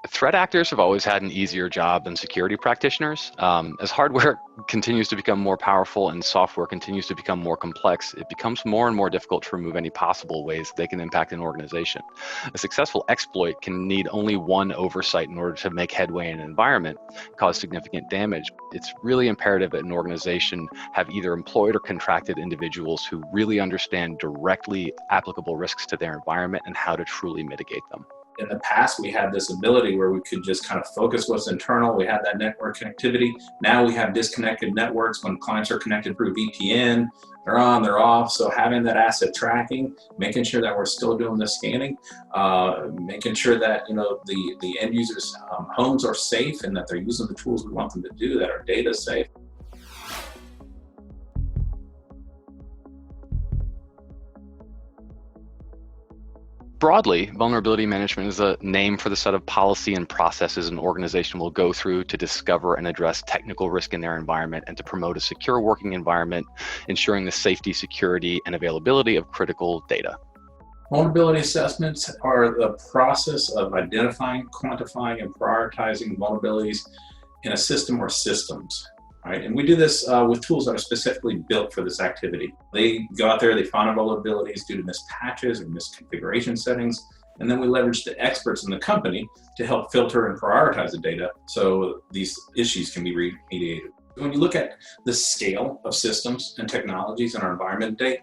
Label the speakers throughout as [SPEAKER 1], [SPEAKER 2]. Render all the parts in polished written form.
[SPEAKER 1] Threat actors have always had an easier job than security practitioners. As hardware continues to become more powerful and software continues to become more complex, it becomes more and more difficult to remove any possible ways they can impact an organization. A successful exploit can need only one oversight in order to make headway in an environment, cause significant damage. It's really imperative that an organization have either employed or contracted individuals who really understand directly applicable risks to their environment and how to truly mitigate them.
[SPEAKER 2] In the past, we had this ability where we could just kind of focus what's internal. We had that network connectivity. Now we have disconnected networks when clients are connected through VPN. They're on, they're off. So having that asset tracking, making sure that we're still doing the scanning, making sure that the end users' homes are safe and that they're using the tools we want them to do, that our data is safe.
[SPEAKER 1] Broadly, vulnerability management is a name for the set of policy and processes an organization will go through to discover and address technical risk in their environment and to promote a secure working environment, ensuring the safety, security, and availability of critical data.
[SPEAKER 2] Vulnerability assessments are the process of identifying, quantifying, and prioritizing vulnerabilities in a system or systems. Right? And we do this with tools that are specifically built for this activity. They go out there, they find vulnerabilities due to missed patches or misconfiguration settings, and then we leverage the experts in the company to help filter and prioritize the data so these issues can be remediated. When you look at the scale of systems and technologies in our environment today,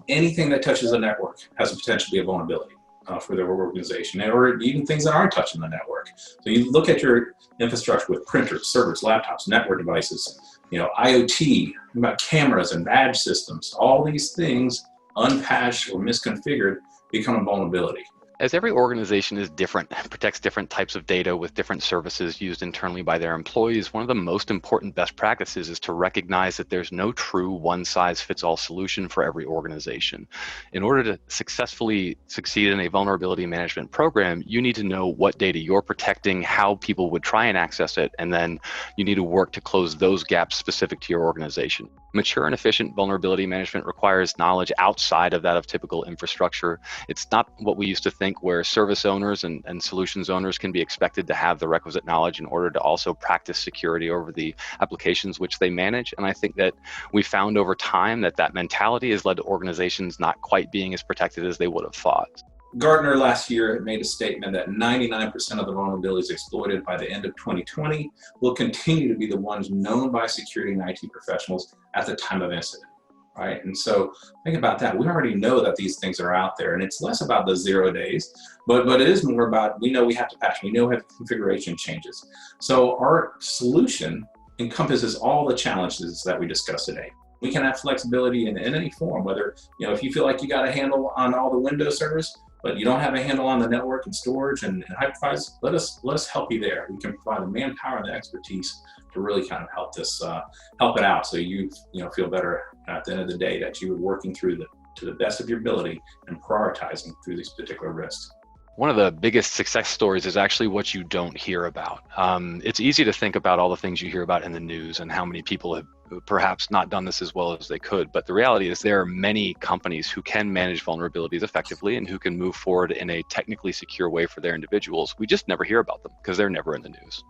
[SPEAKER 2] anything that touches a network has the potential to be a vulnerability for their organization, or even things that aren't touching the network. So you look at your infrastructure with printers, servers, laptops, network devices, IoT, about cameras and badge systems. All these things, unpatched or misconfigured, become a vulnerability.
[SPEAKER 1] As every organization is different, protects different types of data with different services used internally by their employees, one of the most important best practices is to recognize that there's no true one-size-fits-all solution for every organization. In order to successfully succeed in a vulnerability management program, you need to know what data you're protecting, how people would try and access it, and then you need to work to close those gaps specific to your organization. Mature and efficient vulnerability management requires knowledge outside of that of typical infrastructure. It's not what we used to think where service owners and solutions owners can be expected to have the requisite knowledge in order to also practice security over the applications which they manage. And I think that we found over time that that mentality has led to organizations not quite being as protected as they would have thought.
[SPEAKER 2] Gartner last year made a statement that 99% of the vulnerabilities exploited by the end of 2020 will continue to be the ones known by security and IT professionals at the time of incident, right? And so think about that. We already know that these things are out there, and it's less about the 0 days, but it is more about, we know we have to patch, we know we have configuration changes. So our solution encompasses all the challenges that we discussed today. We can have flexibility in any form, whether, if you feel like you got a handle on all the Windows servers, but you don't have a handle on the network and storage and hypervisors, let us help you there. We can provide the manpower and the expertise to really kind of help it out, so you feel better at the end of the day that you were working through to the best of your ability and prioritizing through these particular risks.
[SPEAKER 1] One of the biggest success stories is actually what you don't hear about. It's easy to think about all the things you hear about in the news and how many people have perhaps not done this as well as they could. But the reality is there are many companies who can manage vulnerabilities effectively and who can move forward in a technically secure way for their individuals. We just never hear about them because they're never in the news.